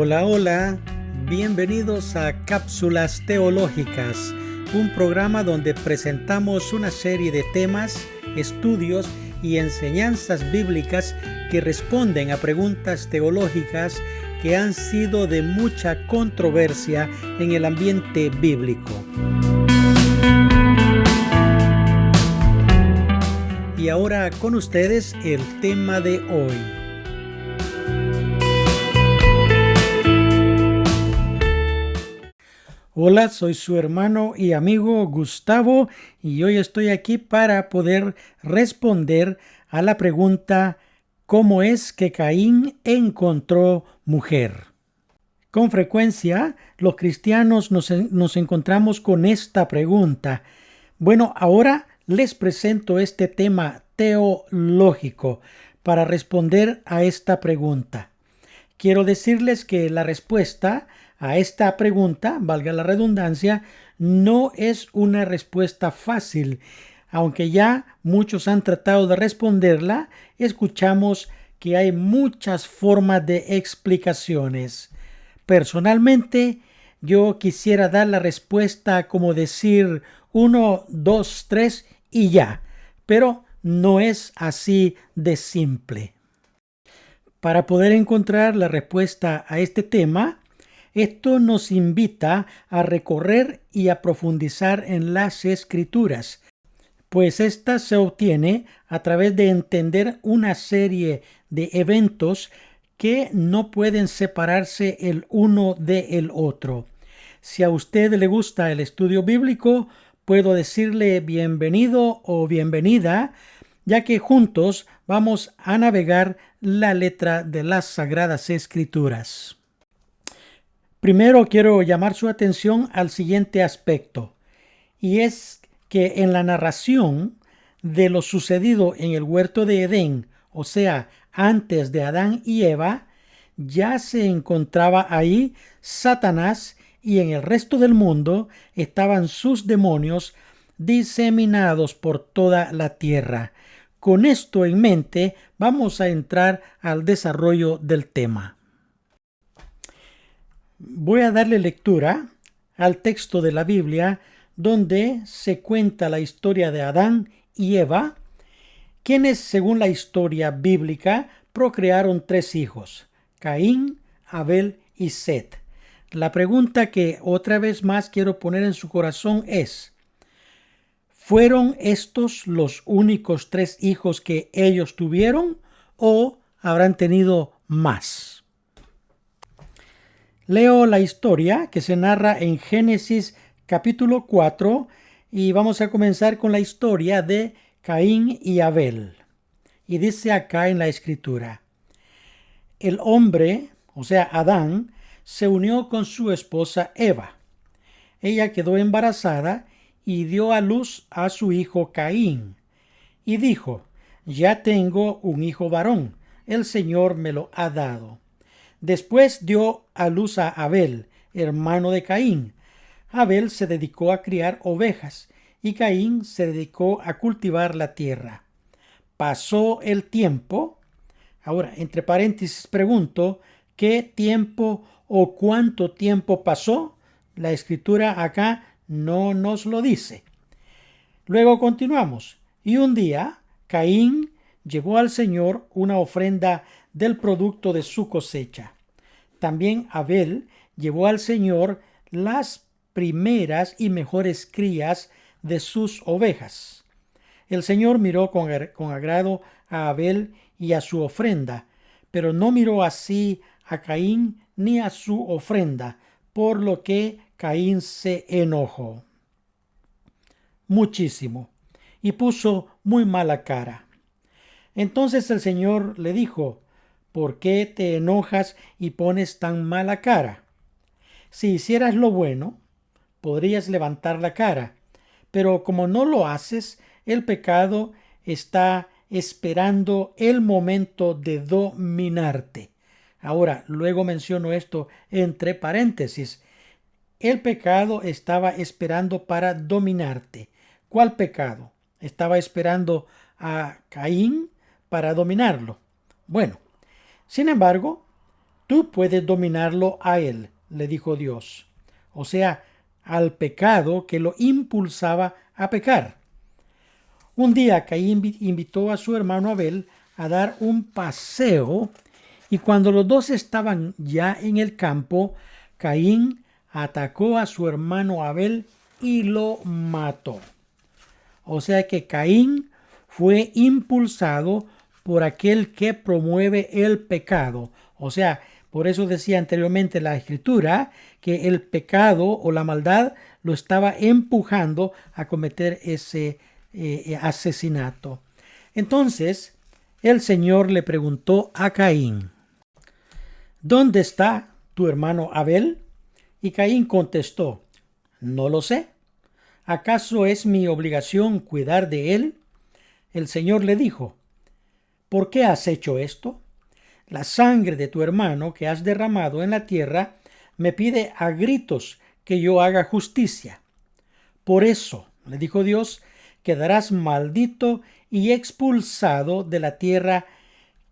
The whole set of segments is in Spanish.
Hola, hola, bienvenidos a Cápsulas Teológicas, un programa donde presentamos una serie de temas, estudios y enseñanzas bíblicas que responden a preguntas teológicas que han sido de mucha controversia en el ambiente bíblico. Y ahora con ustedes el tema de hoy. Hola, soy su hermano y amigo Gustavo y hoy estoy aquí para poder responder a la pregunta ¿cómo es que Caín encontró mujer? Con frecuencia los cristianos nos encontramos con esta pregunta. Bueno, ahora les presento este tema teológico para responder a esta pregunta. Quiero decirles que la respuesta a esta pregunta, valga la redundancia, no es una respuesta fácil. Aunque ya muchos han tratado de responderla, escuchamos que hay muchas formas de explicaciones. Personalmente, yo quisiera dar la respuesta como decir 1, 2, 3 y ya, pero no es así de simple. Para poder encontrar la respuesta a este tema, esto nos invita a recorrer y a profundizar en las Escrituras, pues ésta se obtiene a través de entender una serie de eventos que no pueden separarse el uno del otro. Si a usted le gusta el estudio bíblico, puedo decirle bienvenido o bienvenida, ya que juntos vamos a navegar la letra de las Sagradas Escrituras. Primero quiero llamar su atención al siguiente aspecto, y es que en la narración de lo sucedido en el huerto de Edén, o sea, antes de Adán y Eva, ya se encontraba ahí Satanás y en el resto del mundo estaban sus demonios diseminados por toda la tierra. Con esto en mente, vamos a entrar al desarrollo del tema. Voy a darle lectura al texto de la Biblia donde se cuenta la historia de Adán y Eva, quienes, según la historia bíblica, procrearon 3 hijos, Caín, Abel y Set. La pregunta que otra vez más quiero poner en su corazón es: ¿fueron estos los únicos 3 hijos que ellos tuvieron o habrán tenido más? Leo la historia que se narra en Génesis capítulo 4 y vamos a comenzar con la historia de Caín y Abel. Y dice acá en la escritura: el hombre, o sea Adán, se unió con su esposa Eva. Ella quedó embarazada y dio a luz a su hijo Caín. Y dijo: ya tengo un hijo varón, el Señor me lo ha dado. Después dio a luz a Abel, hermano de Caín. Abel se dedicó a criar ovejas y Caín se dedicó a cultivar la tierra. Pasó el tiempo. Ahora, entre paréntesis pregunto, ¿qué tiempo o cuánto tiempo pasó? La escritura acá no nos lo dice. Luego continuamos. Y un día, Caín llevó al Señor una ofrenda del producto de su cosecha. También Abel llevó al Señor las primeras y mejores crías de sus ovejas. El Señor miró con agrado a Abel y a su ofrenda, pero no miró así a Caín ni a su ofrenda, por lo que Caín se enojó muchísimo y puso muy mala cara. Entonces el Señor le dijo: ¿por qué te enojas y pones tan mala cara? Si hicieras lo bueno, podrías levantar la cara, pero como no lo haces, el pecado está esperando el momento de dominarte. Ahora, luego menciono esto entre paréntesis. El pecado estaba esperando para dominarte. ¿Cuál pecado? Estaba esperando a Caín para dominarlo. Bueno, sin embargo, Tú puedes dominarlo a él, le dijo Dios. O sea, al pecado que lo impulsaba a pecar. Un día Caín invitó a su hermano Abel a dar un paseo y cuando los dos estaban ya en el campo, Caín atacó a su hermano Abel y lo mató. O sea que Caín fue impulsado por aquel que promueve el pecado. O sea, por eso decía anteriormente la Escritura que el pecado o la maldad lo estaba empujando a cometer ese asesinato. Entonces, el Señor le preguntó a Caín: ¿dónde está tu hermano Abel? Y Caín contestó: no lo sé. ¿Acaso es mi obligación cuidar de él? El Señor le dijo: ¿por qué has hecho esto? La sangre de tu hermano que has derramado en la tierra me pide a gritos que yo haga justicia. Por eso, le dijo Dios, quedarás maldito y expulsado de la tierra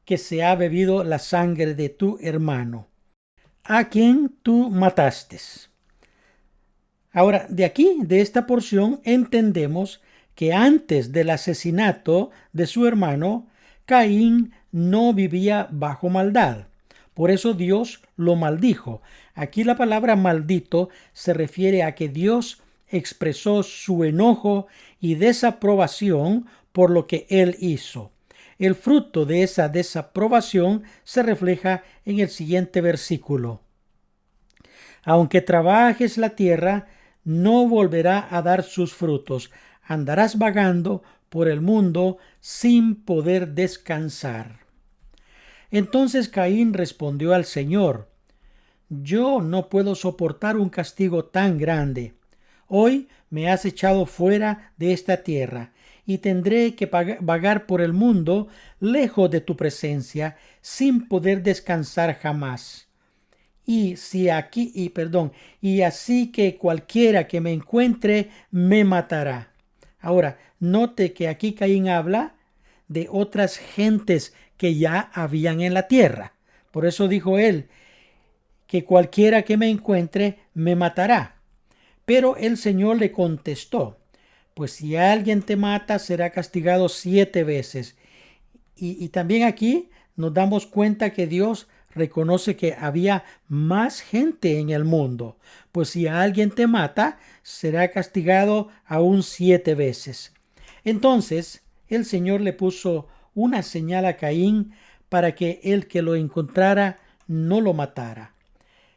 que se ha bebido la sangre de tu hermano, a quien tú mataste. Ahora, de aquí, de esta porción, entendemos que antes del asesinato de su hermano, Caín no vivía bajo maldad. Por eso Dios lo maldijo. Aquí la palabra maldito se refiere a que Dios expresó su enojo y desaprobación por lo que él hizo. El fruto de esa desaprobación se refleja en el siguiente versículo. Aunque trabajes la tierra, no volverá a dar sus frutos. Andarás vagando por el mundo sin poder descansar. Entonces Caín respondió al Señor: yo no puedo soportar un castigo tan grande. Hoy me has echado fuera de esta tierra y tendré que vagar por el mundo lejos de tu presencia sin poder descansar jamás. Y así que cualquiera que me encuentre me matará. Ahora, note que aquí Caín habla de otras gentes que ya habían en la tierra. Por eso dijo él que cualquiera que me encuentre me matará. Pero el Señor le contestó: pues si alguien te mata, será castigado 7 veces. Y también aquí nos damos cuenta que Dios reconoce que había más gente en el mundo. Pues si alguien te mata, será castigado aún 7 veces. Entonces, el Señor le puso una señal a Caín para que el que lo encontrara no lo matara.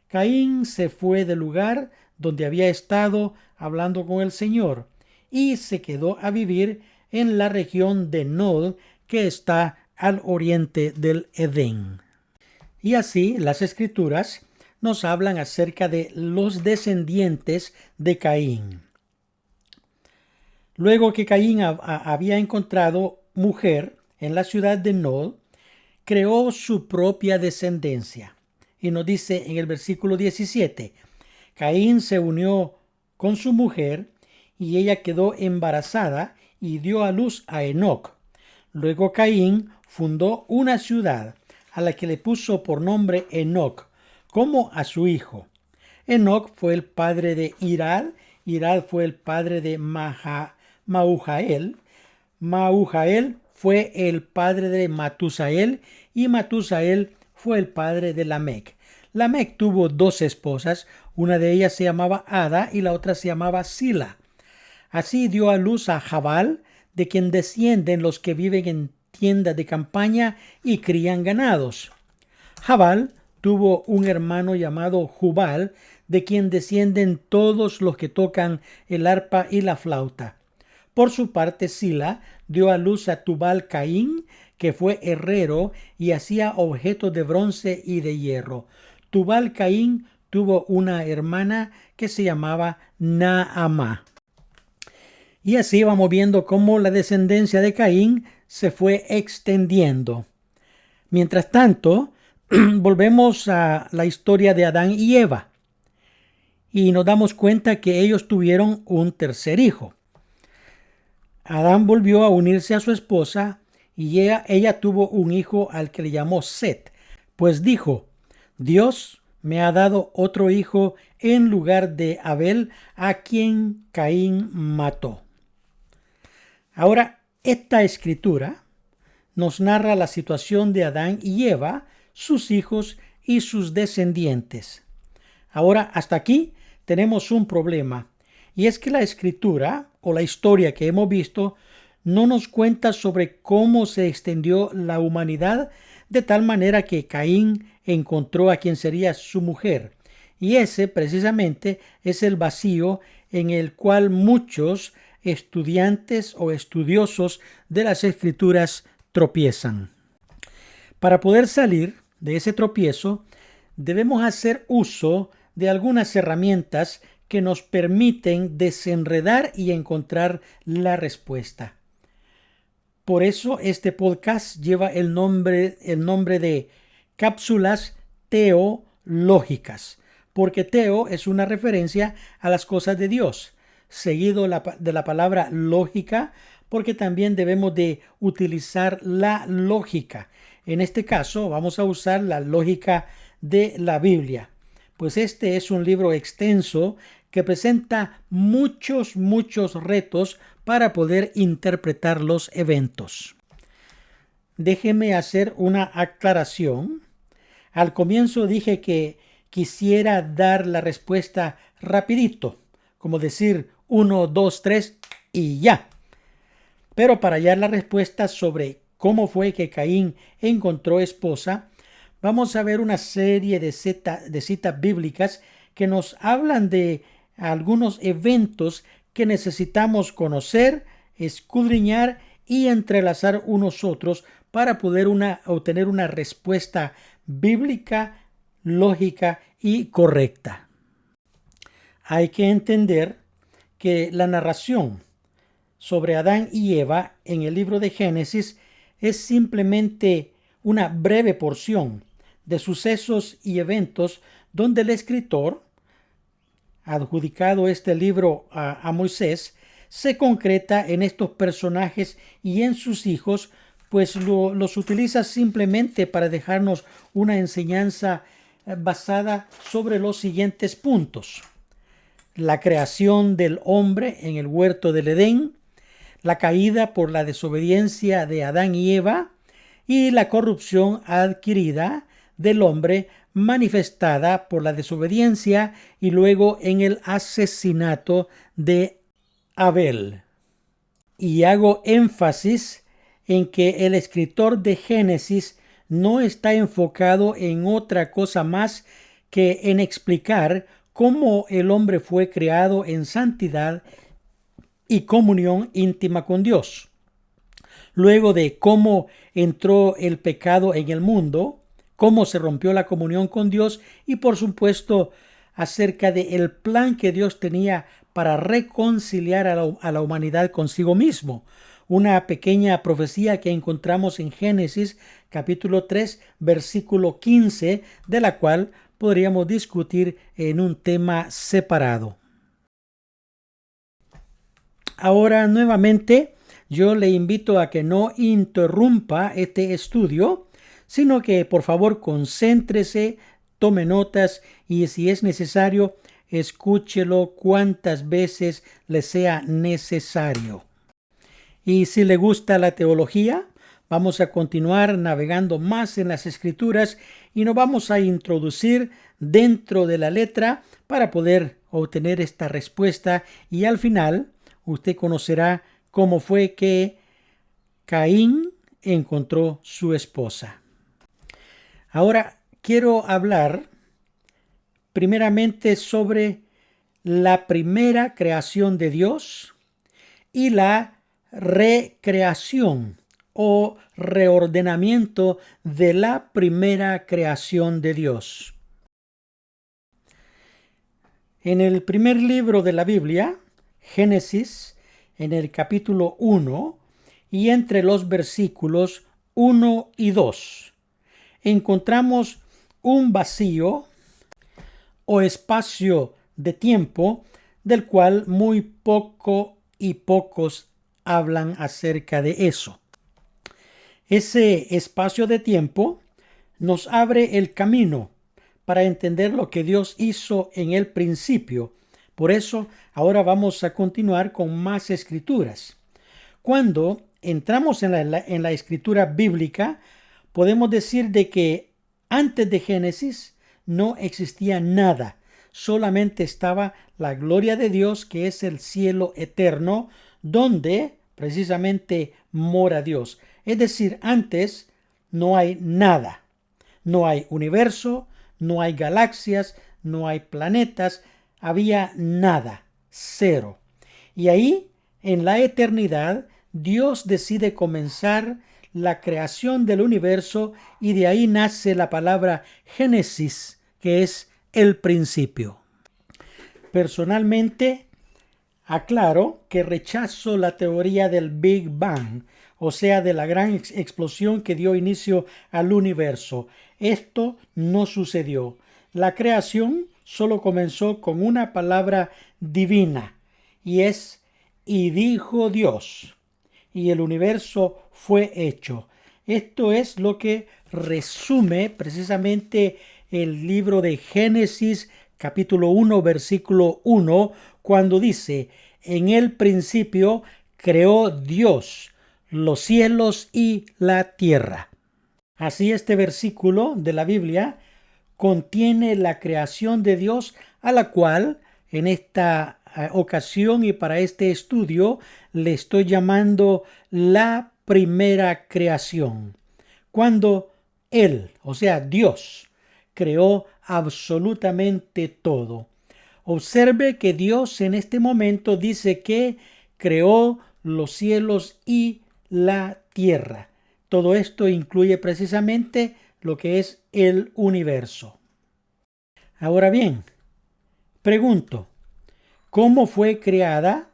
Caín se fue del lugar donde había estado hablando con el Señor y se quedó a vivir en la región de Nod, que está al oriente del Edén. Y así las Escrituras nos hablan acerca de los descendientes de Caín. Luego que Caín había encontrado mujer en la ciudad de Nod, creó su propia descendencia. Y nos dice en el versículo 17, Caín se unió con su mujer y ella quedó embarazada y dio a luz a Enoc. Luego Caín fundó una ciudad a la que le puso por nombre Enoc, como a su hijo. Enoc fue el padre de Irad, Irad fue el padre de Mahujael, Mahujael fue el padre de Matusael y Matusael fue el padre de Lamec. Lamec tuvo 2 esposas, una de ellas se llamaba Ada y la otra se llamaba Sila. Así dio a luz a Jabal, de quien descienden los que viven en tiendas de campaña y crían ganados. Jabal tuvo un hermano llamado Jubal, de quien descienden todos los que tocan el arpa y la flauta. Por su parte, Sila dio a luz a Tubal Caín, que fue herrero y hacía objetos de bronce y de hierro. Tubal Caín tuvo una hermana que se llamaba Naamá. Y así vamos viendo cómo la descendencia de Caín se fue extendiendo. Mientras tanto, volvemos a la historia de Adán y Eva y nos damos cuenta que ellos tuvieron un tercer hijo. Adán volvió a unirse a su esposa y ella tuvo un hijo al que le llamó Set, pues dijo: Dios me ha dado otro hijo en lugar de Abel, a quien Caín mató. Ahora, esta escritura nos narra la situación de Adán y Eva, sus hijos y sus descendientes. Ahora, hasta aquí tenemos un problema, y es que la escritura o la historia que hemos visto no nos cuenta sobre cómo se extendió la humanidad de tal manera que Caín encontró a quien sería su mujer. Y ese precisamente es el vacío en el cual muchos estudiantes o estudiosos de las escrituras tropiezan. Para poder salir de ese tropiezo, debemos hacer uso de algunas herramientas que nos permiten desenredar y encontrar la respuesta. Por eso este podcast lleva el nombre de cápsulas teológicas, porque teo es una referencia a las cosas de Dios, seguido de la palabra lógica, porque también debemos de utilizar la lógica. En este caso vamos a usar la lógica de la Biblia, pues este es un libro extenso que presenta muchos retos para poder interpretar los eventos. Déjeme hacer una aclaración. Al comienzo dije que quisiera dar la respuesta rapidito, como decir 1, 2, 3 y ya. Pero para hallar la respuesta sobre cómo fue que Caín encontró esposa, vamos a ver una serie de citas bíblicas que nos hablan de algunos eventos que necesitamos conocer, escudriñar y entrelazar unos otros para poder obtener una respuesta bíblica, lógica y correcta. Hay que entender que la narración sobre Adán y Eva en el libro de Génesis es simplemente una breve porción de sucesos y eventos donde el escritor, adjudicado este libro a Moisés, se concreta en estos personajes y en sus hijos, pues los utiliza simplemente para dejarnos una enseñanza basada sobre los siguientes puntos: la creación del hombre en el huerto del Edén, la caída por la desobediencia de Adán y Eva y la corrupción adquirida del hombre manifestada por la desobediencia y luego en el asesinato de Abel. Y hago énfasis en que el escritor de Génesis no está enfocado en otra cosa más que en explicar cómo el hombre fue creado en santidad y comunión íntima con Dios. Luego de cómo entró el pecado en el mundo, cómo se rompió la comunión con Dios y por supuesto acerca del plan que Dios tenía para reconciliar a la humanidad consigo mismo. Una pequeña profecía que encontramos en Génesis capítulo 3 versículo 15, de la cual podríamos discutir en un tema separado. Ahora nuevamente yo le invito a que no interrumpa este estudio, sino que por favor concéntrese, tome notas y si es necesario, escúchelo cuantas veces le sea necesario. Y si le gusta la teología, vamos a continuar navegando más en las Escrituras y nos vamos a introducir dentro de la letra para poder obtener esta respuesta y al final usted conocerá cómo fue que Caín encontró su esposa. Ahora quiero hablar primeramente sobre la primera creación de Dios y la recreación o reordenamiento de la primera creación de Dios. En el primer libro de la Biblia, Génesis, en el capítulo 1 y entre los versículos 1 y 2, encontramos un vacío o espacio de tiempo del cual muy poco y pocos hablan acerca de eso. Ese espacio de tiempo nos abre el camino para entender lo que Dios hizo en el principio. Por eso, ahora vamos a continuar con más escrituras. Cuando entramos en la escritura bíblica, podemos decir de que antes de Génesis no existía nada. Solamente estaba la gloria de Dios, que es el cielo eterno, donde precisamente mora Dios. Es decir, antes no hay nada. No hay universo, no hay galaxias, no hay planetas, había nada, cero. Y ahí, en la eternidad, Dios decide comenzar la creación del universo y de ahí nace la palabra Génesis, que es el principio. Personalmente, aclaro que rechazo la teoría del Big Bang, o sea, de la gran explosión que dio inicio al universo. Esto no sucedió. La creación solo comenzó con una palabra divina, y es "y dijo Dios", y el universo fue hecho. Esto es lo que resume precisamente el libro de Génesis, capítulo 1, versículo 1, cuando dice: en el principio creó Dios los cielos y la tierra. Así, este versículo de la Biblia contiene la creación de Dios, a la cual en esta ocasión y para este estudio le estoy llamando la primera creación. Cuando Él, o sea Dios, creó absolutamente todo. Observe que Dios en este momento dice que creó los cielos y la tierra. Todo esto incluye precisamente lo que es el universo. Ahora bien, pregunto, ¿cómo fue creada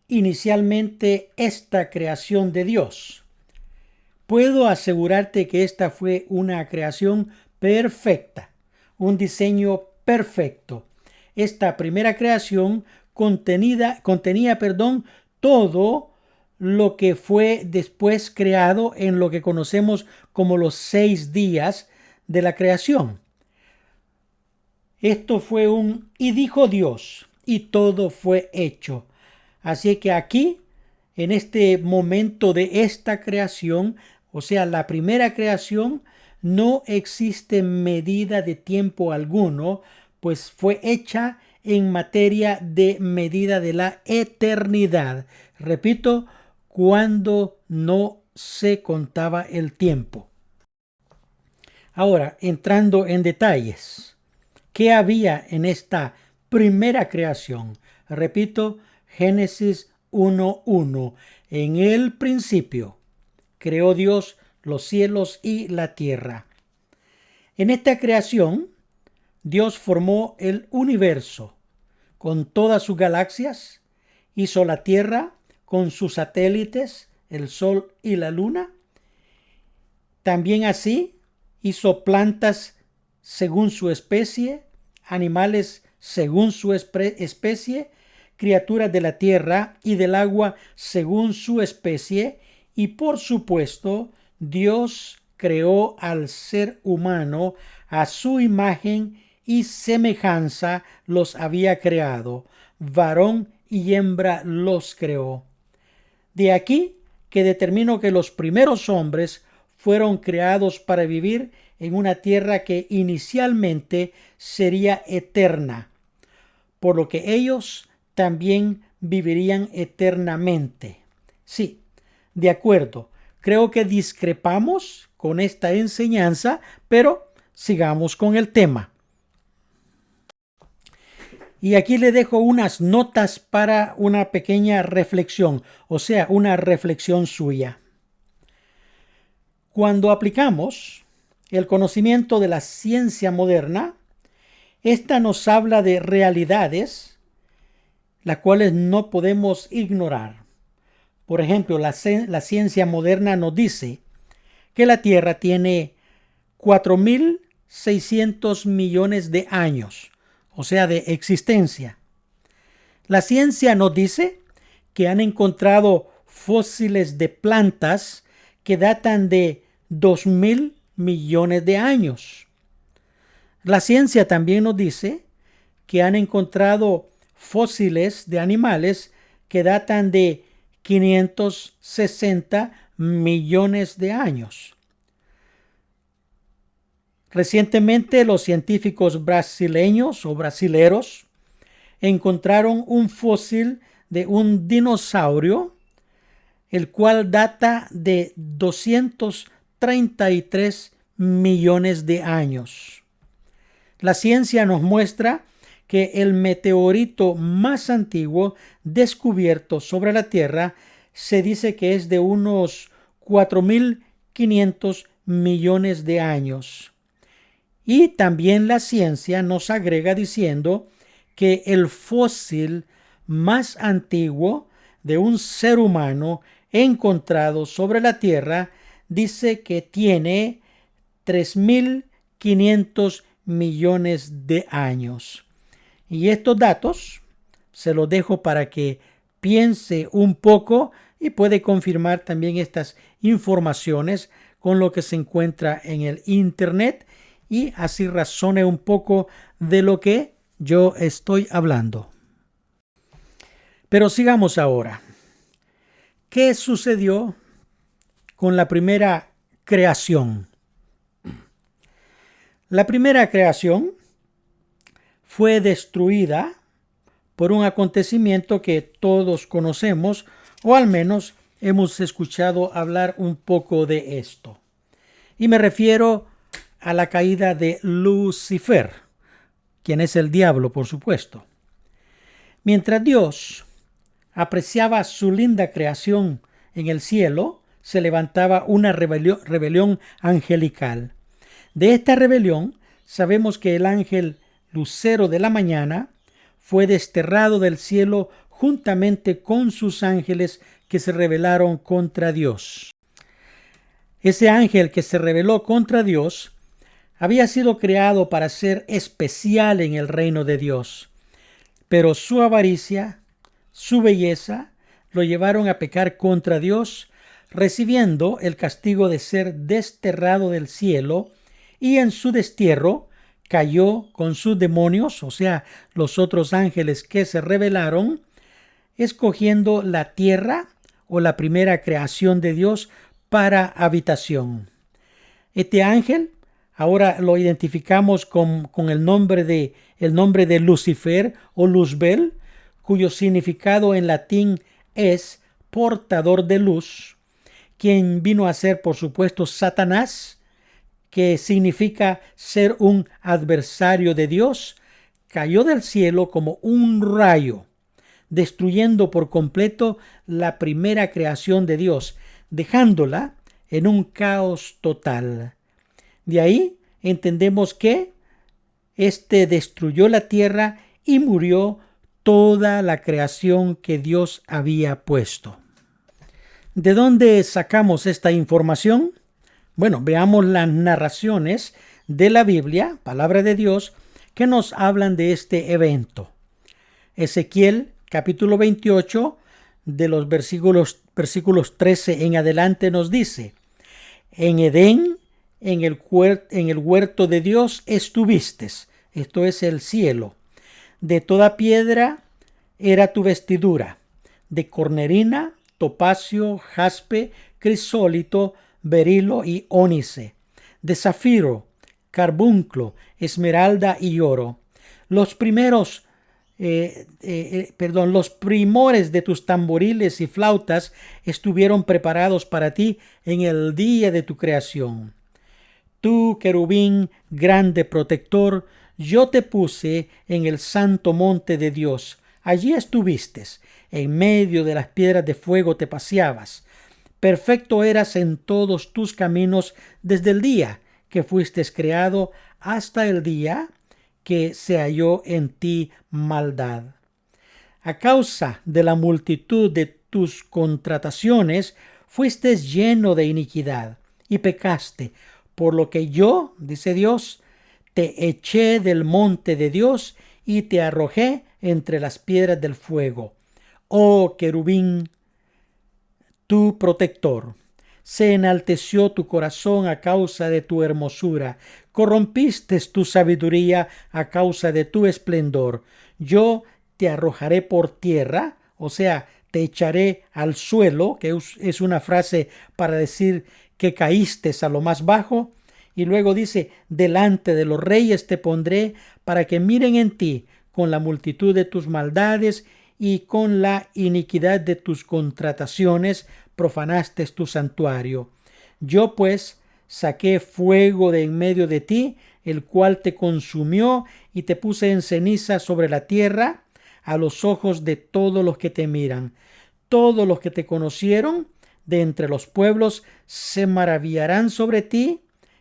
inicialmente esta creación de Dios? Puedo asegurarte que esta fue una creación perfecta, un diseño perfecto. Esta primera creación contenía, todo lo que fue después creado en lo que conocemos como los 6 días de la creación. Esto fue "y dijo Dios", y todo fue hecho. Así que aquí, en este momento de esta creación, o sea, la primera creación, no existe medida de tiempo alguno, pues fue hecha en materia de medida de la eternidad. Repito, cuando no se contaba el tiempo. Ahora, entrando en detalles, ¿qué había en esta primera creación? Repito, Génesis 1:1. En el principio creó Dios los cielos y la tierra. En esta creación, Dios formó el universo con todas sus galaxias, hizo la tierra con sus satélites, el sol y la luna. También así hizo plantas según su especie, animales según su especie, criaturas de la tierra y del agua según su especie, y por supuesto, Dios creó al ser humano a su imagen y semejanza los había creado, varón y hembra los creó. De aquí que determino que los primeros hombres fueron creados para vivir en una tierra que inicialmente sería eterna, por lo que ellos también vivirían eternamente. Sí, de acuerdo, creo que discrepamos con esta enseñanza, pero sigamos con el tema. Y aquí le dejo unas notas para una pequeña reflexión, o sea, una reflexión suya. Cuando aplicamos el conocimiento de la ciencia moderna, esta nos habla de realidades las cuales no podemos ignorar. Por ejemplo, la ciencia moderna nos dice que la Tierra tiene 4.600 millones de años, o sea, de existencia. La ciencia nos dice que han encontrado fósiles de plantas que datan de 2.000 millones de años. La ciencia también nos dice que han encontrado fósiles de animales que datan de 560 millones de años. Recientemente, los científicos brasileños o brasileros encontraron un fósil de un dinosaurio, el cual data de 233 millones de años. La ciencia nos muestra que el meteorito más antiguo descubierto sobre la Tierra se dice que es de unos 4.500 millones de años. Y también la ciencia nos agrega diciendo que el fósil más antiguo de un ser humano encontrado sobre la Tierra dice que tiene 3.500 millones de años. Y estos datos se los dejo para que piense un poco y puede confirmar también estas informaciones con lo que se encuentra en el Internet y así razone un poco de lo que yo estoy hablando. Pero sigamos ahora. ¿Qué sucedió con la primera creación? La primera creación fue destruida por un acontecimiento que todos conocemos, o al menos hemos escuchado hablar un poco de esto. Y me refiero a la caída de Lucifer, quien es el diablo, por supuesto. Mientras Dios apreciaba su linda creación en el cielo, se levantaba una rebelión angelical. De esta rebelión sabemos que el ángel Lucero de la mañana fue desterrado del cielo juntamente con sus ángeles que se rebelaron contra Dios. Ese ángel que se rebeló contra Dios había sido creado para ser especial en el reino de Dios, pero su avaricia, su belleza, lo llevaron a pecar contra Dios, recibiendo el castigo de ser desterrado del cielo, y en su destierro cayó con sus demonios, o sea, los otros ángeles que se rebelaron, escogiendo la tierra o la primera creación de Dios para habitación. Este ángel ahora lo identificamos con el nombre de Lucifer o Luzbel, cuyo significado en latín es portador de luz, quien vino a ser, por supuesto, Satanás, que significa ser un adversario de Dios, cayó del cielo como un rayo, destruyendo por completo la primera creación de Dios, dejándola en un caos total. De ahí entendemos que éste destruyó la tierra y murió toda la creación que Dios había puesto. ¿De dónde sacamos esta información? Bueno, veamos las narraciones de la Biblia, palabra de Dios, que nos hablan de este evento. Ezequiel, capítulo 28, de los versículos 13 en adelante nos dice: en Edén, en el huerto de Dios estuviste, esto es el cielo. De toda piedra era tu vestidura, de cornerina, topacio, jaspe, crisólito, berilo y ónice, de zafiro, carbunclo, esmeralda y oro. Los primores de tus tamboriles y flautas estuvieron preparados para ti en el día de tu creación. Tú, querubín grande protector, yo te puse en el santo monte de Dios. Allí estuviste, en medio de las piedras de fuego te paseabas. Perfecto eras en todos tus caminos desde el día que fuiste creado hasta el día que se halló en ti maldad. A causa de la multitud de tus contrataciones, fuiste lleno de iniquidad y pecaste, por lo que yo, dice Dios, te eché del monte de Dios y te arrojé entre las piedras del fuego. Oh querubín, tu protector, Se enalteció tu corazón a causa de tu hermosura. Corrompiste tu sabiduría a causa de tu esplendor. Yo te arrojaré por tierra, o sea, te echaré al suelo, que es una frase para decir que caíste a lo más bajo. Y luego dice, delante de los reyes te pondré para que miren en ti con la multitud de tus maldades y con la iniquidad de tus contrataciones profanaste tu santuario. Yo pues saqué fuego de en medio de ti, el cual te consumió y te puse en ceniza sobre la tierra a los ojos de todos los que te miran. Todos los que te conocieron de entre los pueblos se maravillarán sobre ti,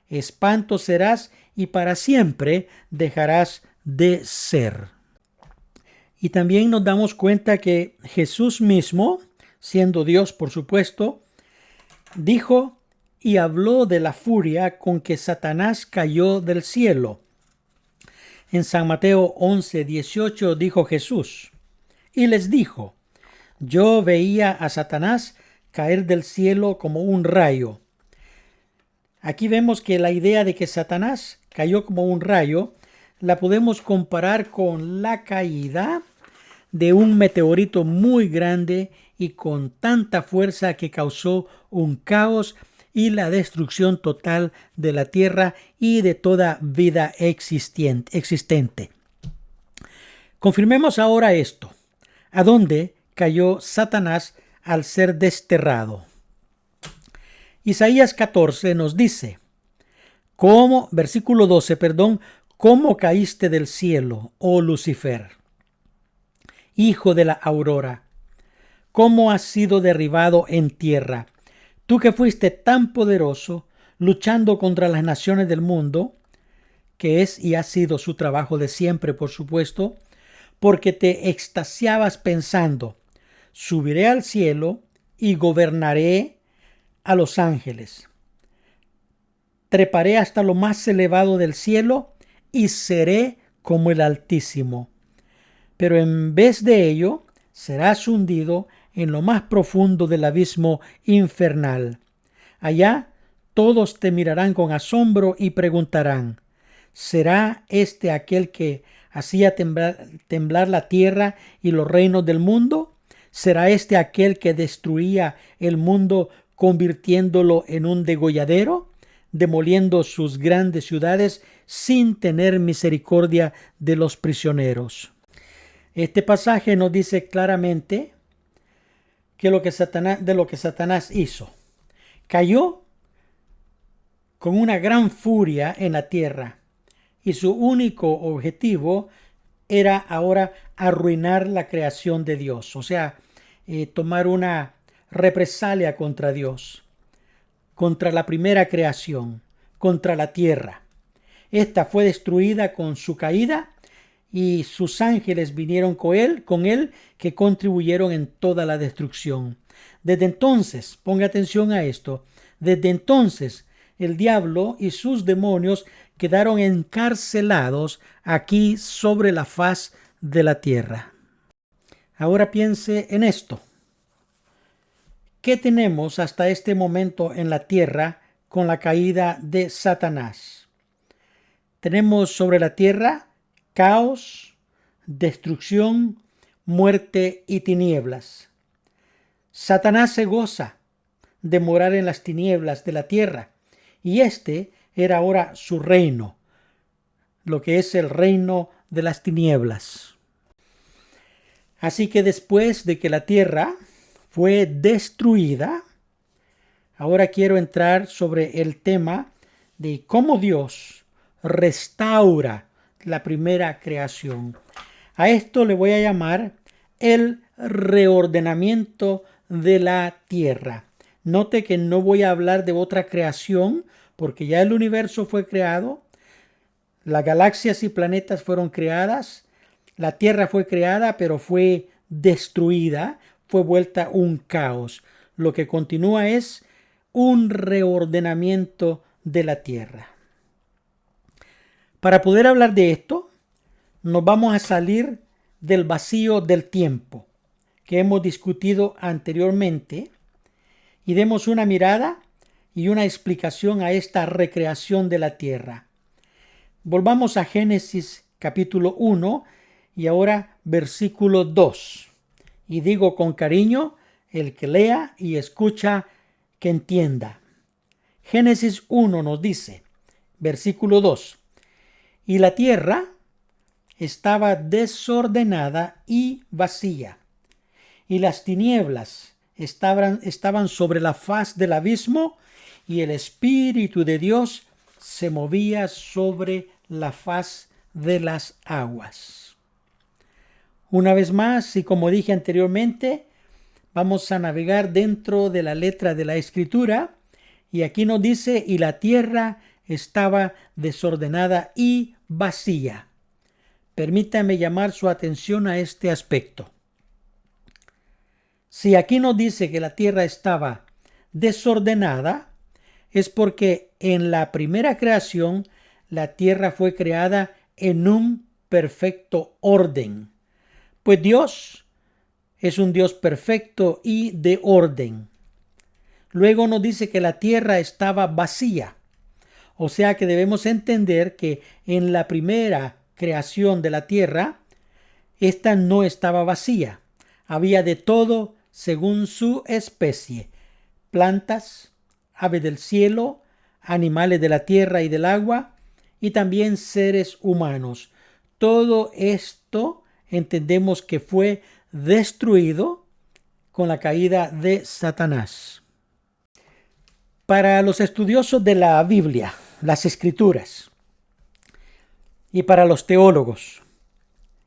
espanto serás y para siempre dejarás de ser. Y también nos damos cuenta que Jesús mismo, siendo Dios por supuesto, dijo y habló de la furia con que Satanás cayó del cielo. En San Mateo 11:18 dijo Jesús, y les dijo, yo veía a Satanás caer del cielo como un rayo. Aquí vemos que la idea de que Satanás cayó como un rayo la podemos comparar con la caída de un meteorito muy grande y con tanta fuerza que causó un caos y la destrucción total de la tierra y de toda vida existente. Confirmemos ahora esto. ¿A dónde cayó Satanás al ser desterrado? Isaías 14 nos dice, versículo 12, ¿cómo caíste del cielo, oh Lucifer, hijo de la aurora? ¿Cómo has sido derribado en tierra? Tú que fuiste tan poderoso, luchando contra las naciones del mundo, que es y ha sido su trabajo de siempre, por supuesto, porque te extasiabas pensando, subiré al cielo y gobernaré a los ángeles. Treparé hasta lo más elevado del cielo y seré como el Altísimo. Pero en vez de ello, serás hundido en lo más profundo del abismo infernal. Allá todos te mirarán con asombro y preguntarán, ¿será este aquel que hacía temblar la tierra y los reinos del mundo? ¿Será este aquel que destruía el mundo convirtiéndolo en un degolladero, demoliendo sus grandes ciudades sin tener misericordia de los prisioneros? Este pasaje nos dice claramente que lo que Satanás hizo. Cayó con una gran furia en la tierra y su único objetivo era ahora arruinar la creación de Dios, o sea, tomar una represalia contra Dios, contra la primera creación, contra la tierra. Esta fue destruida con su caída y sus ángeles vinieron con él que contribuyeron en toda la destrucción. Desde entonces, ponga atención a esto, desde entonces el diablo y sus demonios quedaron encarcelados aquí sobre la faz de la tierra. Ahora piense en esto. ¿Qué tenemos hasta este momento en la tierra con la caída de Satanás? Tenemos sobre la tierra caos, destrucción, muerte y tinieblas. Satanás se goza de morar en las tinieblas de la tierra, y este era ahora su reino, lo que es el reino de las tinieblas. Así que después de que la tierra fue destruida, ahora quiero entrar sobre el tema de cómo Dios restaura la primera creación. A esto le voy a llamar el reordenamiento de la tierra. Note que no voy a hablar de otra creación, porque ya el universo fue creado, las galaxias y planetas fueron creadas, la tierra fue creada, pero fue destruida, fue vuelta un caos. Lo que continúa es un reordenamiento de la tierra. Para poder hablar de esto, nos vamos a salir del vacío del tiempo que hemos discutido anteriormente y demos una mirada y una explicación a esta recreación de la tierra. Volvamos a Génesis capítulo 1 y ahora versículo 2. Y digo con cariño, el que lea y escucha, que entienda. Génesis 1 nos dice, versículo 2, y la tierra estaba desordenada y vacía, y las tinieblas estaban sobre la faz del abismo, y el Espíritu de Dios se movía sobre la faz de las aguas. Una vez más, y como dije anteriormente, vamos a navegar dentro de la letra de la Escritura, y aquí nos dice, y la tierra estaba desordenada y vacía. Permítame llamar su atención a este aspecto. Si aquí nos dice que la tierra estaba desordenada, es porque en la primera creación la tierra fue creada en un perfecto orden. Pues Dios es un Dios perfecto y de orden. Luego nos dice que la tierra estaba vacía. O sea que debemos entender que en la primera creación de la tierra, esta no estaba vacía. Había de todo según su especie: plantas, aves del cielo, animales de la tierra y del agua, y también seres humanos. Todo esto entendemos que fue destruido con la caída de Satanás. Para los estudiosos de la Biblia, las Escrituras, y para los teólogos,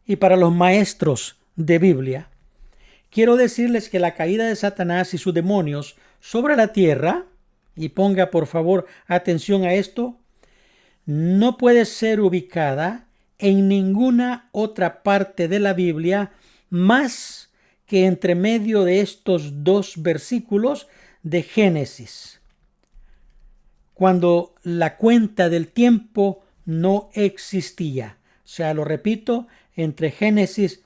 y para los maestros de Biblia, quiero decirles que la caída de Satanás y sus demonios sobre la tierra, y ponga por favor atención a esto, no puede ser ubicada en ninguna otra parte de la Biblia más que entre medio de estos dos versículos de Génesis, cuando la cuenta del tiempo no existía. O sea, lo repito, entre Génesis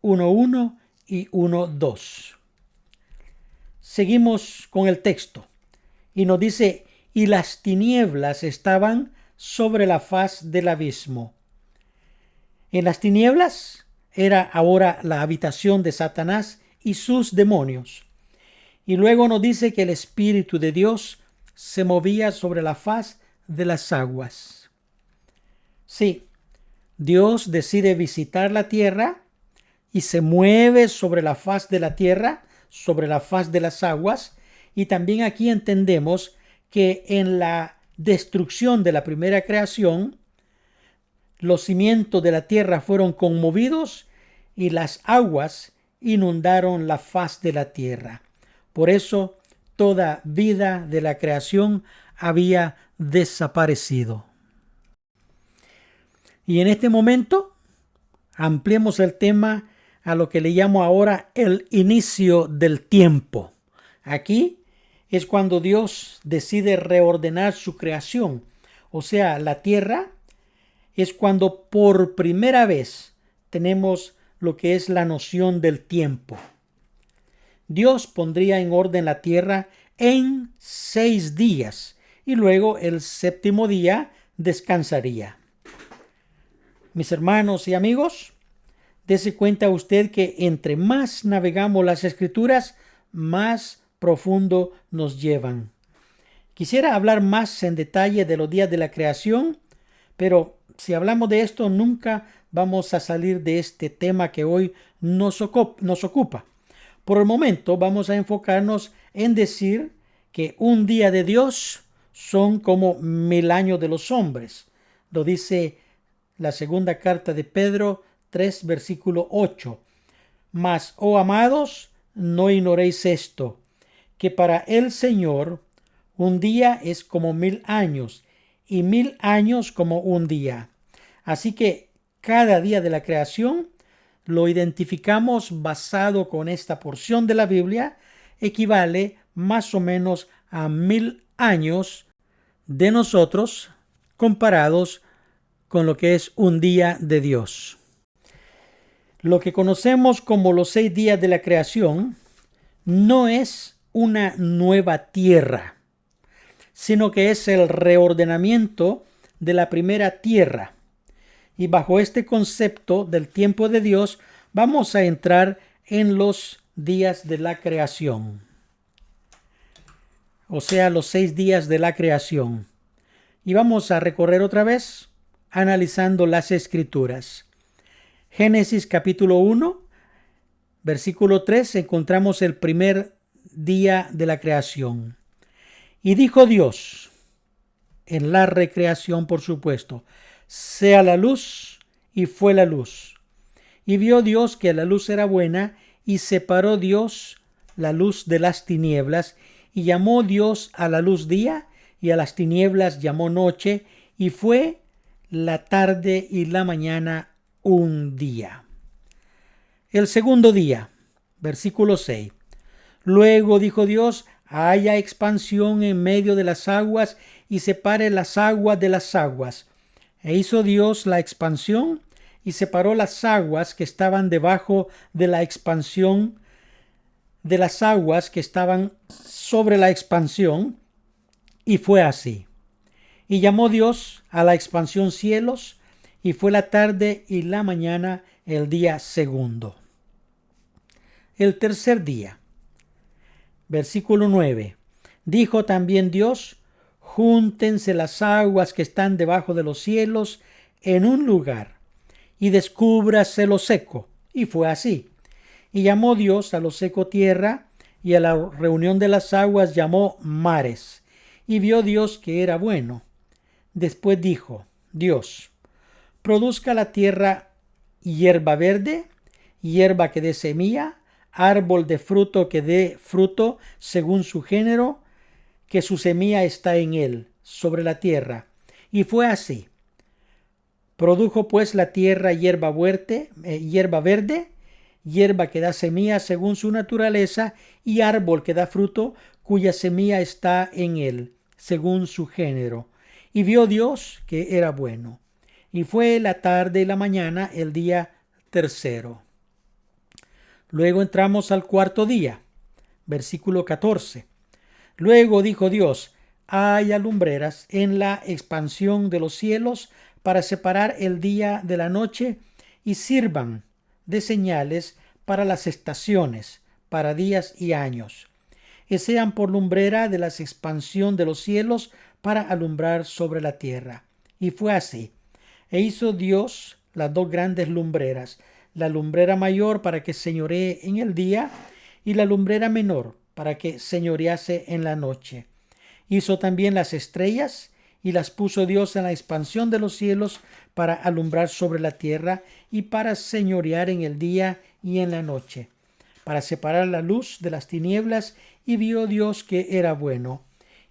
1:1 y 1:2. Seguimos con el texto y nos dice, y las tinieblas estaban sobre la faz del abismo. En las tinieblas era ahora la habitación de Satanás y sus demonios. Y luego nos dice que el Espíritu de Dios se movía sobre la faz de las aguas. Sí, Dios decide visitar la tierra y se mueve sobre la faz de la tierra, sobre la faz de las aguas. Y también aquí entendemos que en la destrucción de la primera creación, los cimientos de la tierra fueron conmovidos y las aguas inundaron la faz de la tierra. Por eso toda vida de la creación había desaparecido. Y en este momento ampliemos el tema a lo que le llamo ahora el inicio del tiempo. Aquí es cuando Dios decide reordenar su creación. O sea, la tierra es cuando por primera vez tenemos lo que es la noción del tiempo. Dios pondría en orden la tierra en 6 días y luego el séptimo día descansaría. Mis hermanos y amigos, dése cuenta usted que entre más navegamos las Escrituras, más profundo nos llevan. Quisiera hablar más en detalle de los días de la creación, pero si hablamos de esto nunca vamos a salir de este tema que hoy nos ocupa. Por el momento vamos a enfocarnos en decir que un día de Dios son como 1000 años de los hombres. Lo dice la segunda carta de Pedro 3, versículo 8. Mas, oh amados, no ignoréis esto, que para el Señor un día es como 1000 años, y 1000 años como un día. Así que cada día de la creación lo identificamos basado con esta porción de la Biblia, equivale más o menos a 1000 años de nosotros comparados con lo que es un día de Dios. Lo que conocemos como los 6 días de la creación no es una nueva tierra, sino que es el reordenamiento de la primera tierra. Y bajo este concepto del tiempo de Dios, vamos a entrar en los días de la creación. O sea, los 6 días de la creación. Y vamos a recorrer otra vez analizando las escrituras. Génesis capítulo 1, versículo 3, encontramos el primer día de la creación. Y dijo Dios, en la recreación por supuesto, sea la luz, y fue la luz. Y vio Dios que la luz era buena, y separó Dios la luz de las tinieblas, y llamó Dios a la luz día, y a las tinieblas llamó noche, y fue la tarde y la mañana un día. El segundo día, versículo 6. Luego dijo Dios, haya expansión en medio de las aguas y separe las aguas de las aguas. E hizo Dios la expansión y separó las aguas que estaban debajo de la expansión de las aguas que estaban sobre la expansión, y fue así. Y llamó Dios a la expansión cielos, y fue la tarde y la mañana el día segundo. El tercer día, versículo 9. Dijo también Dios, júntense las aguas que están debajo de los cielos en un lugar, y descúbrase lo seco. Y fue así. Y llamó Dios a lo seco tierra, y a la reunión de las aguas llamó mares. Y vio Dios que era bueno. Después dijo Dios, produzca la tierra hierba verde, hierba que dé semilla, árbol de fruto que dé fruto según su género, que su semilla está en él, sobre la tierra. Y fue así. Produjo pues la tierra hierba verde, hierba que da semilla según su naturaleza, y árbol que da fruto, cuya semilla está en él, según su género. Y vio Dios que era bueno. Y fue la tarde y la mañana el día tercero. Luego entramos al cuarto día, versículo 14. Luego dijo Dios, haya lumbreras en la expansión de los cielos para separar el día de la noche, y sirvan de señales para las estaciones, para días y años, y sean por lumbrera de la expansión de los cielos para alumbrar sobre la tierra. Y fue así. E hizo Dios las dos grandes lumbreras, la lumbrera mayor para que señoree en el día, y la lumbrera menor para que señorease en la noche. Hizo también las estrellas, y las puso Dios en la expansión de los cielos para alumbrar sobre la tierra, y para señorear en el día y en la noche, para separar la luz de las tinieblas. Y vio Dios que era bueno.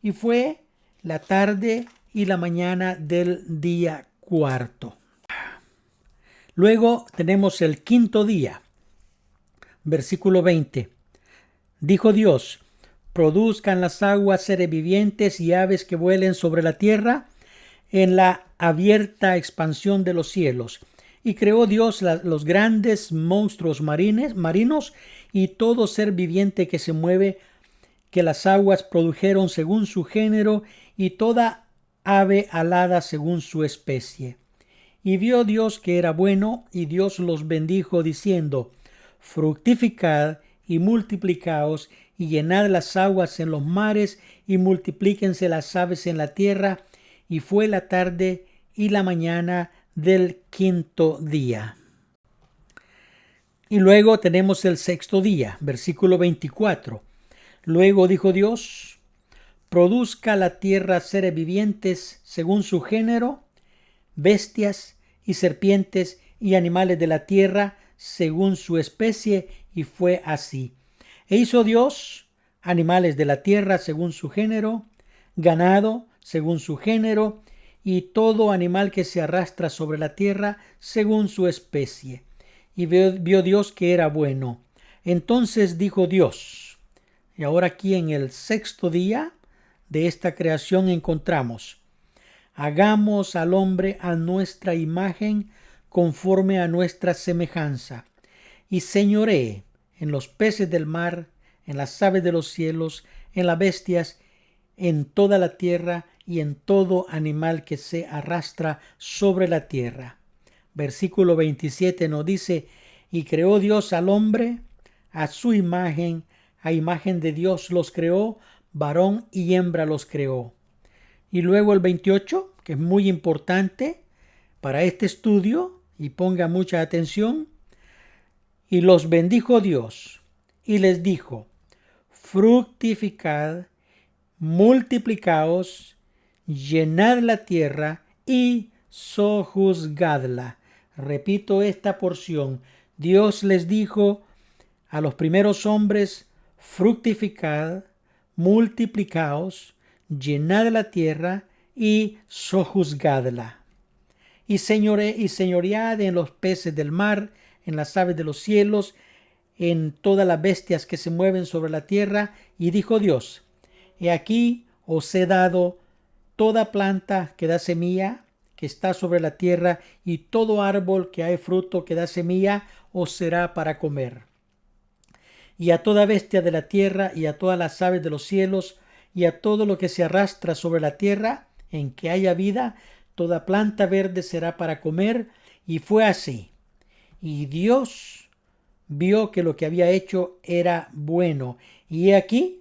Y fue la tarde y la mañana del día cuarto. Luego tenemos el quinto día, versículo 20. Dijo Dios, produzcan las aguas seres vivientes y aves que vuelen sobre la tierra en la abierta expansión de los cielos. Y creó Dios los grandes monstruos marinos y todo ser viviente que se mueve, que las aguas produjeron según su género, y toda ave alada según su especie. Y vio Dios que era bueno, y Dios los bendijo diciendo, fructificad y multiplicaos, y llenad las aguas en los mares, y multiplíquense las aves en la tierra. Y fue la tarde y la mañana del quinto día. Y luego tenemos el sexto día, versículo 24. Luego dijo Dios, produzca la tierra seres vivientes según su género, bestias y serpientes y animales de la tierra según su especie, y fue así. E hizo Dios animales de la tierra según su género, ganado según su género, y todo animal que se arrastra sobre la tierra según su especie. Y vio Dios que era bueno. Entonces dijo Dios, y ahora aquí en el sexto día de esta creación encontramos, hagamos al hombre a nuestra imagen, conforme a nuestra semejanza, y señoree en los peces del mar, en las aves de los cielos, en las bestias, en toda la tierra y en todo animal que se arrastra sobre la tierra. Versículo 27 nos dice, y creó Dios al hombre a su imagen, a imagen de Dios los creó, varón y hembra los creó. Y luego el 28, que es muy importante para este estudio, y ponga mucha atención, y los bendijo Dios, y les dijo, fructificad, multiplicaos, llenad la tierra y sojuzgadla. Repito esta porción. Dios les dijo a los primeros hombres, fructificad, multiplicaos, llenad la tierra y sojuzgadla. Y señoread en los peces del mar, en las aves de los cielos, en todas las bestias que se mueven sobre la tierra. Y dijo Dios, he aquí os he dado toda planta que da semilla, que está sobre la tierra, y todo árbol que hay fruto que da semilla, os será para comer. Y a toda bestia de la tierra, y a todas las aves de los cielos, y a todo lo que se arrastra sobre la tierra, en que haya vida, toda planta verde será para comer. Y fue así. Y Dios vio que lo que había hecho era bueno. Y he aquí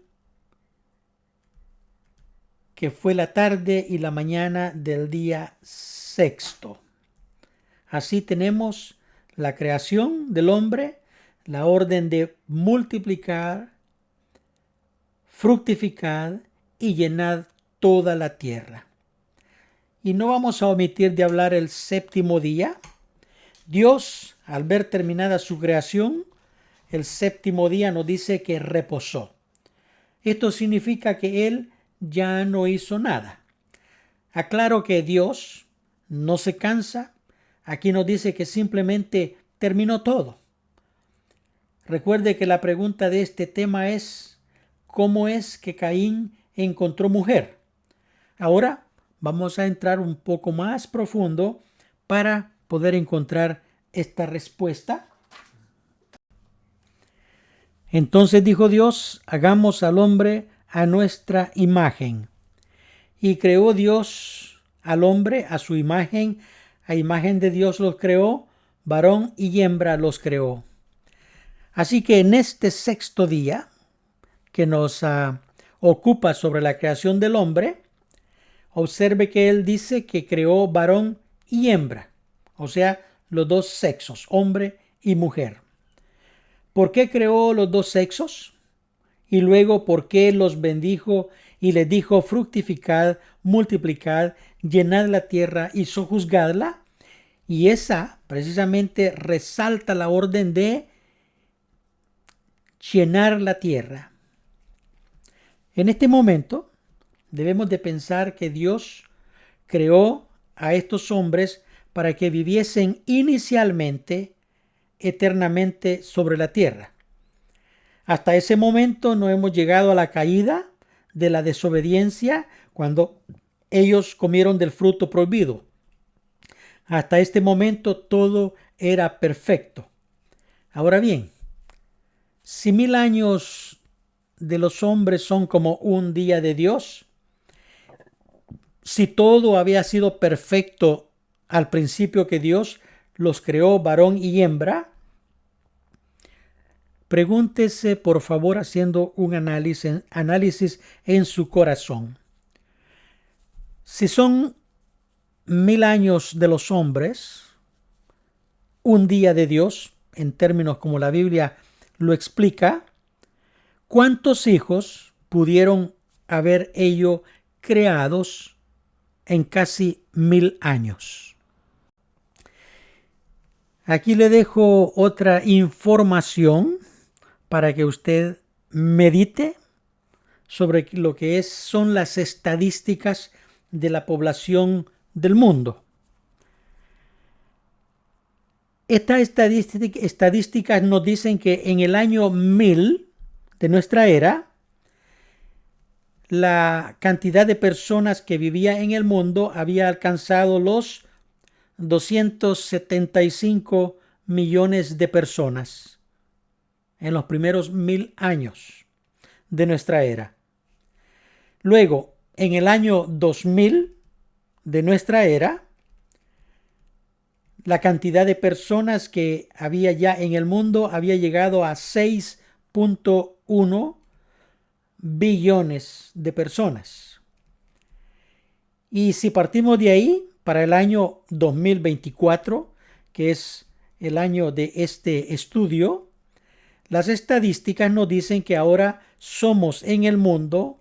que fue la tarde y la mañana del día sexto. Así tenemos la creación del hombre, la orden de multiplicar, fructificar y llenar toda la tierra. Y no vamos a omitir de hablar el séptimo día. Dios, al ver terminada su creación, el séptimo día nos dice que reposó. Esto significa que Él ya no hizo nada. Aclaro que Dios no se cansa. Aquí nos dice que simplemente terminó todo. Recuerde que la pregunta de este tema es, ¿cómo es que Caín encontró mujer? Ahora vamos a entrar un poco más profundo para poder encontrar esta respuesta. Entonces dijo Dios, hagamos al hombre a nuestra imagen. Y creó Dios al hombre a su imagen, a imagen de Dios los creó, varón y hembra los creó. Así que en este sexto día que nos ocupa sobre la creación del hombre, observe que él dice que creó varón y hembra, o sea, los dos sexos, hombre y mujer. ¿Por qué creó los dos sexos? Y luego, ¿por qué los bendijo y les dijo fructificad, multiplicad, llenad la tierra y sojuzgadla? Y esa precisamente resalta la orden de llenar la tierra. En este momento debemos de pensar que Dios creó a estos hombres para que viviesen inicialmente, eternamente sobre la tierra. Hasta ese momento no hemos llegado a la caída de la desobediencia cuando ellos comieron del fruto prohibido. Hasta este momento todo era perfecto. Ahora bien, si 1000 años de los hombres son como un día de Dios, si todo había sido perfecto al principio que Dios los creó varón y hembra, pregúntese por favor haciendo un análisis en su corazón. Si son 1000 años de los hombres, un día de Dios, en términos como la Biblia lo explica, ¿cuántos hijos pudieron haber ellos creados en casi 1000 años? Aquí le dejo otra información para que usted medite sobre lo que son las estadísticas de la población del mundo. Estas estadísticas nos dicen que en el año 1000 de nuestra era, la cantidad de personas que vivía en el mundo había alcanzado los 275 millones de personas en los primeros 1000 años de nuestra era. Luego, en el año 2000 de nuestra era, la cantidad de personas que había ya en el mundo había llegado a 6.1 billones de personas. Y si partimos de ahí, para el año 2024, que es el año de este estudio, las estadísticas nos dicen que ahora somos en el mundo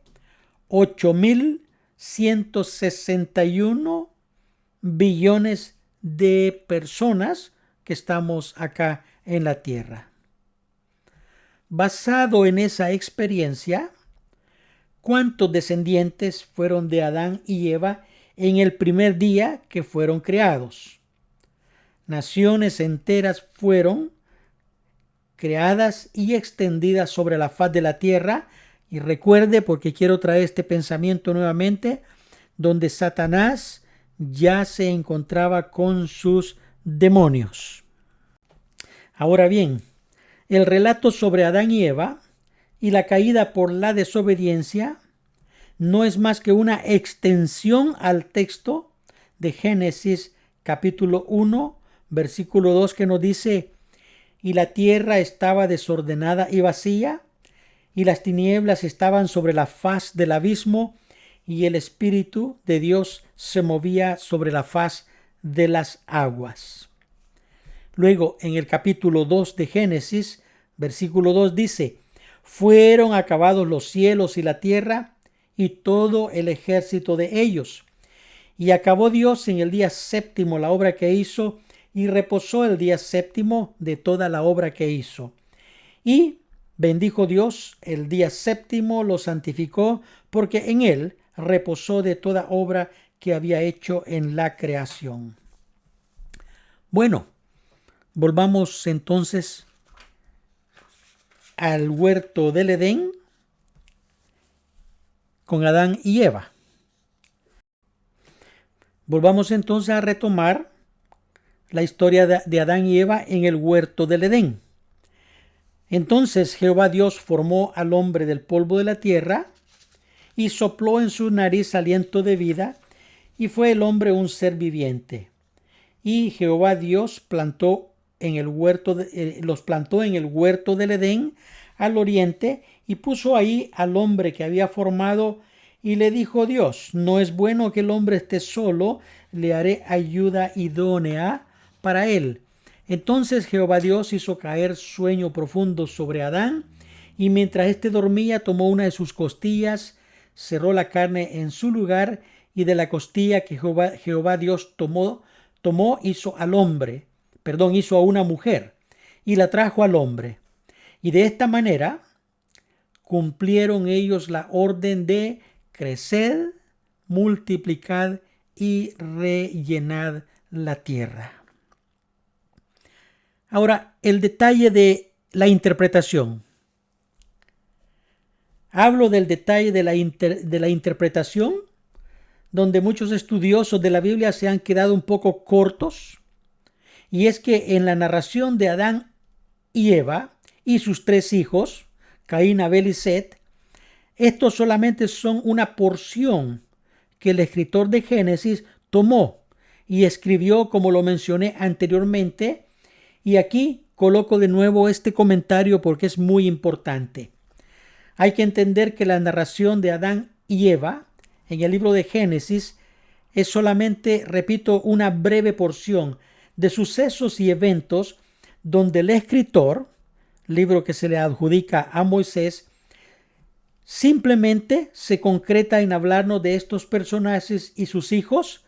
8.161 billones de personas que estamos acá en la tierra. Basado en esa experiencia, ¿cuántos descendientes fueron de Adán y Eva en el primer día que fueron creados? Naciones enteras fueron creadas y extendidas sobre la faz de la tierra. Y recuerde, porque quiero traer este pensamiento nuevamente, donde Satanás ya se encontraba con sus demonios. Ahora bien, el relato sobre Adán y Eva y la caída por la desobediencia no es más que una extensión al texto de Génesis capítulo 1, versículo 2, que nos dice: y la tierra estaba desordenada y vacía, y las tinieblas estaban sobre la faz del abismo, y el Espíritu de Dios se movía sobre la faz de las aguas. Luego, en el capítulo 2 de Génesis, versículo 2 dice: fueron acabados los cielos y la tierra, y todo el ejército de ellos. Y acabó Dios en el día séptimo la obra que hizo, y reposó el día séptimo de toda la obra que hizo. Y bendijo Dios el día séptimo, lo santificó, porque en él reposó de toda obra que había hecho en la creación. Bueno, volvamos entonces al huerto del Edén con Adán y Eva. Volvamos entonces a retomar la historia de Adán y Eva en el huerto del Edén. Entonces Jehová Dios formó al hombre del polvo de la tierra y sopló en su nariz aliento de vida, y fue el hombre un ser viviente. Y Jehová Dios los plantó en el huerto del Edén al oriente, y puso ahí al hombre que había formado, y le dijo Dios: no es bueno que el hombre esté solo, le haré ayuda idónea para él. Entonces Jehová Dios hizo caer sueño profundo sobre Adán, y mientras éste dormía tomó una de sus costillas, cerró la carne en su lugar, y de la costilla que Jehová Dios tomó hizo a una mujer, y la trajo al hombre. Y de esta manera cumplieron ellos la orden de creced, multiplicad y rellenad la tierra. Ahora, el detalle de la interpretación. Hablo del detalle de la interpretación, donde muchos estudiosos de la Biblia se han quedado un poco cortos, y es que en la narración de Adán y Eva y sus tres hijos, Caín, Abel y Set, estos solamente son una porción que el escritor de Génesis tomó y escribió, como lo mencioné anteriormente, y aquí coloco de nuevo este comentario porque es muy importante. Hay que entender que la narración de Adán y Eva en el libro de Génesis es solamente, repito, una breve porción de sucesos y eventos donde el escritor, libro que se le adjudica a Moisés, simplemente se concreta en hablarnos de estos personajes y sus hijos,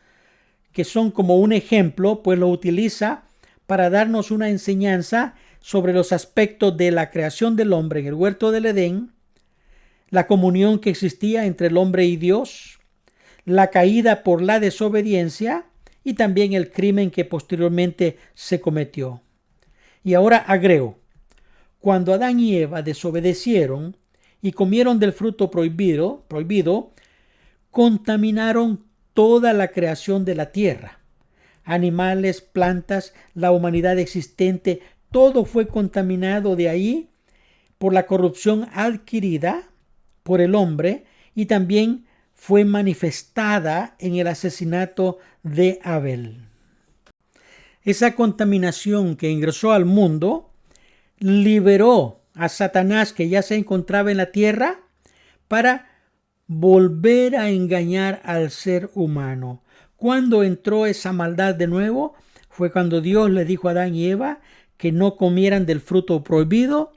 que son como un ejemplo, pues lo utiliza para darnos una enseñanza sobre los aspectos de la creación del hombre en el huerto del Edén, la comunión que existía entre el hombre y Dios, la caída por la desobediencia y también el crimen que posteriormente se cometió. Y ahora agrego: cuando Adán y Eva desobedecieron y comieron del fruto prohibido, contaminaron toda la creación de la tierra. Animales, plantas, la humanidad existente, todo fue contaminado de ahí por la corrupción adquirida por el hombre y también fue manifestada en el asesinato de Abel. Esa contaminación que ingresó al mundo liberó a Satanás, que ya se encontraba en la tierra, para volver a engañar al ser humano. Cuando entró esa maldad de nuevo, fue cuando Dios le dijo a Adán y Eva que no comieran del fruto prohibido.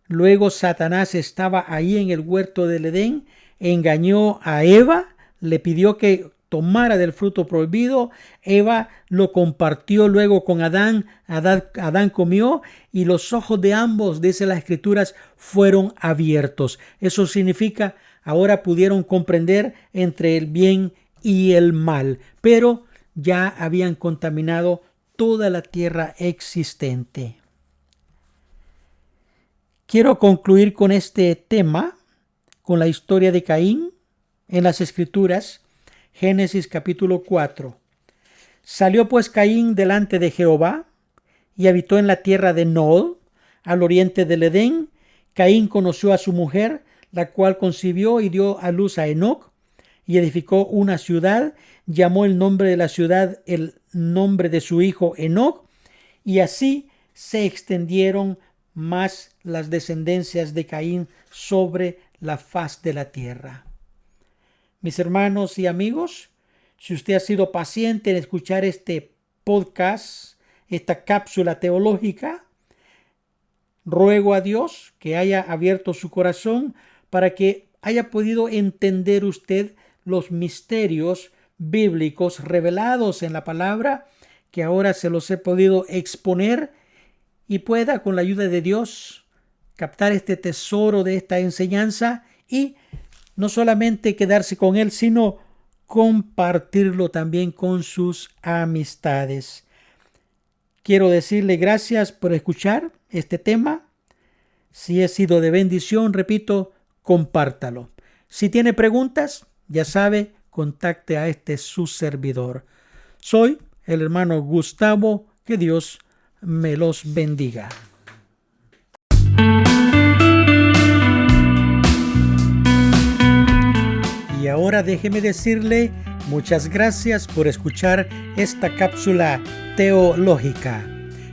Luego Satanás estaba ahí en el huerto del Edén, engañó a Eva, le pidió que tomara del fruto prohibido. Eva lo compartió luego con Adán. Adán comió y los ojos de ambos, dice las Escrituras, fueron abiertos. Eso significa ahora pudieron comprender entre el bien y el mal, pero ya habían contaminado toda la tierra existente. Quiero concluir con este tema, con la historia de Caín en las Escrituras. Génesis capítulo 4. Salió pues Caín delante de Jehová y habitó en la tierra de Nod, al oriente del Edén. Caín conoció a su mujer, la cual concibió y dio a luz a Enoc, y edificó una ciudad. Llamó el nombre de la ciudad el nombre de su hijo Enoc, y así se extendieron más las descendencias de Caín sobre la faz de la tierra. Mis hermanos y amigos, si usted ha sido paciente en escuchar este podcast, esta cápsula teológica, ruego a Dios que haya abierto su corazón para que haya podido entender usted los misterios bíblicos revelados en la palabra, que ahora se los he podido exponer, y pueda, con la ayuda de Dios, captar este tesoro de esta enseñanza y no solamente quedarse con él, sino compartirlo también con sus amistades. Quiero decirle gracias por escuchar este tema. Si he sido de bendición, repito, compártalo. Si tiene preguntas, ya sabe, contacte a su servidor. Soy el hermano Gustavo. Que Dios me los bendiga. Y ahora déjeme decirle muchas gracias por escuchar esta cápsula teológica.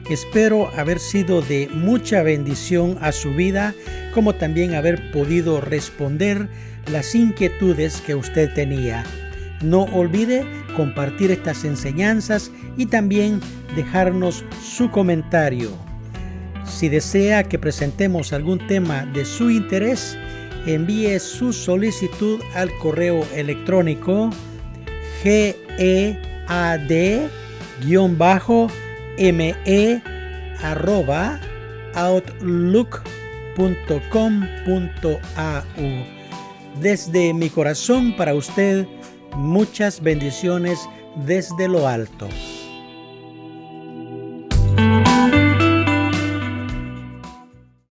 Espero haber sido de mucha bendición a su vida, como también haber podido responder las inquietudes que usted tenía. No olvide compartir estas enseñanzas y también dejarnos su comentario. Si desea que presentemos algún tema de su interés, envíe su solicitud al correo electrónico gead-me@outlook.com.au. Desde mi corazón para usted, muchas bendiciones desde lo alto.